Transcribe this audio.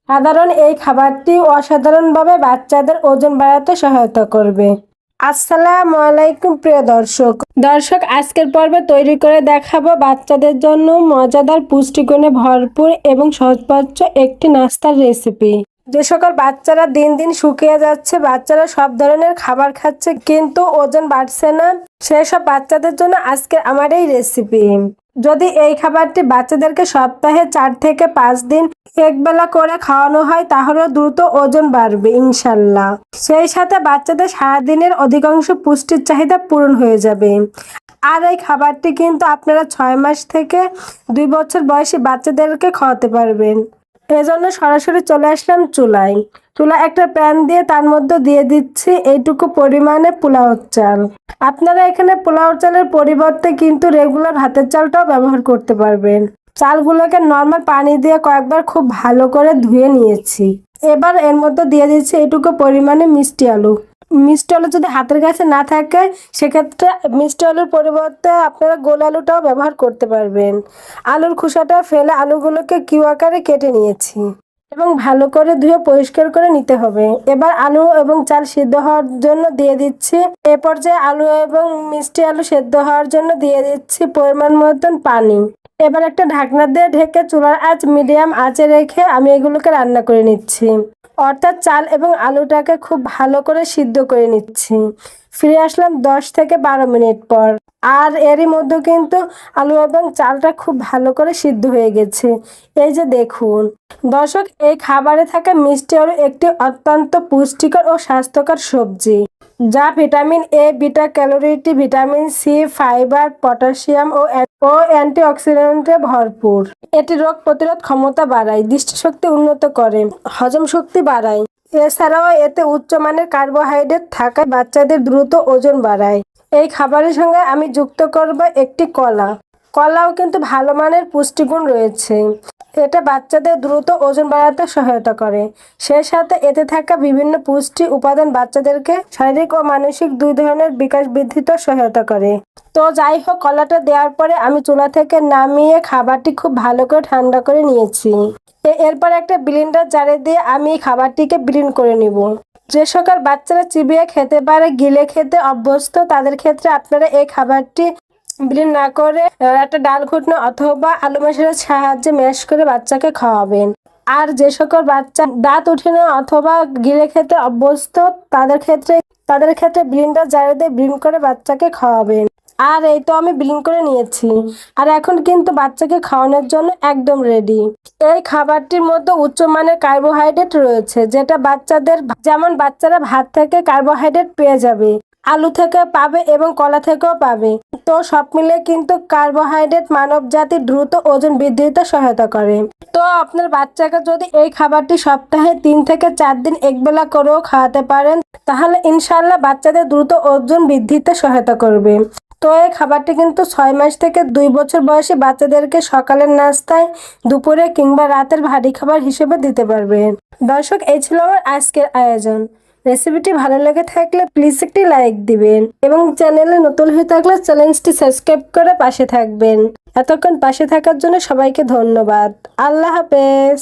সাধারণ এই খাবারটি অসাধারণভাবে বাচ্চাদের ওজন বাড়াতে সহায়তা করবে। আসসালামু আলাইকুম প্রিয় দর্শক, আজকের পর্বে তৈরি করে দেখাবো বাচ্চাদের জন্য মজাদার, পুষ্টিগুণে ভরপুর এবং সহজপাচ্য একটি নাস্তার রেসিপি। যে সকল বাচ্চারা দিন দিন শুকিয়ে যাচ্ছে, বাচ্চারা সব ধরনের খাবার খাচ্ছে কিন্তু ওজন বাড়ছে না, সেসব বাচ্চাদের জন্য আজকে আমার এই রেসিপি। যদি এই খাবারটি বাচ্চাদেরকে সপ্তাহে 4 থেকে 5 দিন একবেলা করে খাওয়ানো হয় তাহলে দ্রুত ওজন বাড়বে ইনশাল্লাহ। সেই সাথে বাচ্চাদের সারাদিনের অধিকাংশ পুষ্টির চাহিদা পূরণ হয়ে যাবে। আর এই খাবারটি কিন্তু আপনারা 6 মাস থেকে 2 বছর বয়সী বাচ্চাদেরকে খাওয়াতে পারবেন। এজন্য সরাসরি চলে আসলাম চুলায় একটা প্যান দিয়ে তার মধ্যে দিয়ে দিচ্ছি এইটুকু পরিমাণে পোলাও চাল। আপনারা এখানে পোলাও চালের পরিবর্তে কিন্তু রেগুলার ভাতের চালটাও ব্যবহার করতে পারবেন। চালগুলোকে নর্মাল পানি দিয়ে কয়েকবার খুব ভালো করে ধুয়ে নিয়েছি। এবার এর মধ্যে দিয়ে দিচ্ছি এইটুকু পরিমাণে মিষ্টি আলু। মিষ্টি আলু যদি হাতের কাছে না থাকে সেক্ষেত্রে মিষ্টি আলুর পরিবর্তে আপনারা গোল আলুটাও ব্যবহার করতে পারবেন। আলুর খোসাটা ফেলে আলুগুলোকে কিউ আকারে কেটে নিয়েছি এবং ভালো করে ধুয়ে পরিষ্কার করে নিতে হবে। এবার আলু এবং চাল সিদ্ধ হওয়ার জন্য দিয়ে দিচ্ছি, এ পর্যায়ে আলু এবং মিষ্টি আলু সিদ্ধ হওয়ার জন্য দিয়ে দিচ্ছি পরিমাণ মতন পানি। এবার একটা ঢাকনা দিয়ে ঢেকে চুলার আঁচ মিডিয়াম আঁচে রেখে আমি এগুলোকে রান্না করে নিচ্ছি, অর্থাৎ চাল এবং আলুটাকে খুব ভালো করে সিদ্ধ করে নিচ্ছি। ফিরে আসলাম 10 থেকে 12 মিনিট পর। আর এরই মধ্যে কিন্তু আলু এবং চালটা খুব ভালো করে সিদ্ধ হয়ে গেছে। এই যে দেখুন দর্শক, এই খাবারে থাকা মিষ্টি আলু একটি অত্যন্ত পুষ্টিকর ও স্বাস্থ্যকর সবজি, যা ভিটামিন এ, বিটা ক্যালোরিটি, ভিটামিন সি, ফাইবার, পটাশিয়াম ও অ্যান্টিঅক্সিডেন্টে ভরপুর। এটি রোগ প্রতিরোধ ক্ষমতা বাড়ায়, দৃষ্টিশক্তি উন্নত করে, হজম শক্তি বাড়ায়। এছাড়াও এতে উচ্চমানের কার্বোহাইড্রেট থাকায় বাচ্চাদের দ্রুত ওজন বাড়ায়। এই খাবারের সঙ্গে আমি যুক্ত করব একটি কলাও কিন্তু ভালো মানের পুষ্টিগুণ রয়েছে। এটা বাচ্চাদের দ্রুত ওজন বাড়াতে সহায়তা করে। সেই সাথে এতে থাকা বিভিন্ন পুষ্টি উপাদান বাচ্চাদেরকে শারীরিক ও মানসিক 2 ধরনের বিকাশ বৃদ্ধিতে সহায়তা করে। তো যাই হোক, কলাটা দেওয়ার পরে আমি চুলা থেকে নামিয়ে খাবারটি খুব ভালো করে ঠান্ডা করে নিয়েছি। এরপর একটা ব্লেন্ডার জারে দিয়ে আমি খাবারটিকে ব্লেন্ড করে নিব। যে সকল বাচ্চারা চিবিয়ে খেতে পারে, গিলে খেতে অভ্যস্ত, তাদের ক্ষেত্রে আপনারা এই খাবারটি ব্লেন্ড না করে একটা ডাল ঘুটনো অথবা আলু মশলার সাহায্যে ম্যাশ করে বাচ্চাকে খাওয়াবেন। আর যে সকল বাচ্চা দাঁত ওঠে না অথবা গিলে খেতে অভ্যস্ত, তাদের ক্ষেত্রে ব্লেন্ডার জারে দিয়ে ব্লেন্ড করে বাচ্চাকে খাওয়াবেন। আর এই তো আমি ব্লেন্ড করে নিয়েছি, আর এখন কিন্তু বাচ্চাকে খাওয়ানোর জন্য একদম রেডি। এই খাবারটির মধ্যে উচ্চমানের কার্বোহাইড্রেট রয়েছে, যেটা যেমন বাচ্চারা ভাত থেকে কার্বোহাইড্রেট পেয়ে যাবে, আলু থেকে পাবে এবং কলা থেকেও পাবে। তো সব মিলে কিন্তু কার্বোহাইড্রেট মানব জাতির দ্রুত ওজন বৃদ্ধিতে সহায়তা করে। তো আপনার বাচ্চাকে যদি এই খাবারটি সপ্তাহে 3 থেকে 4 দিন একবেলা করেও খাওয়াতে পারেন তাহলে ইনশাআল্লাহ বাচ্চাদের দ্রুত ওজন বৃদ্ধিতে সহায়তা করবে। তো এই খাবারটি কিন্তু 6 মাস থেকে 2 বছর বয়সী বাচ্চাদেরকে সকালের নাস্তায়, দুপুরে কিংবা রাতের ভারী খাবার হিসেবে দিতে পারবেন। দর্শক, এই ছিল আমার আজকের আয়োজন। রেসিপিটি ভালো লেগে থাকলে প্লিজ একটি লাইক দিবেন এবং চ্যানেলে নতুন হয়ে থাকলে চ্যানেলটি সাবস্ক্রাইব করে পাশে থাকবেন। এতক্ষণ পাশে থাকার জন্য সবাইকে ধন্যবাদ। আল্লাহ হাফেজ।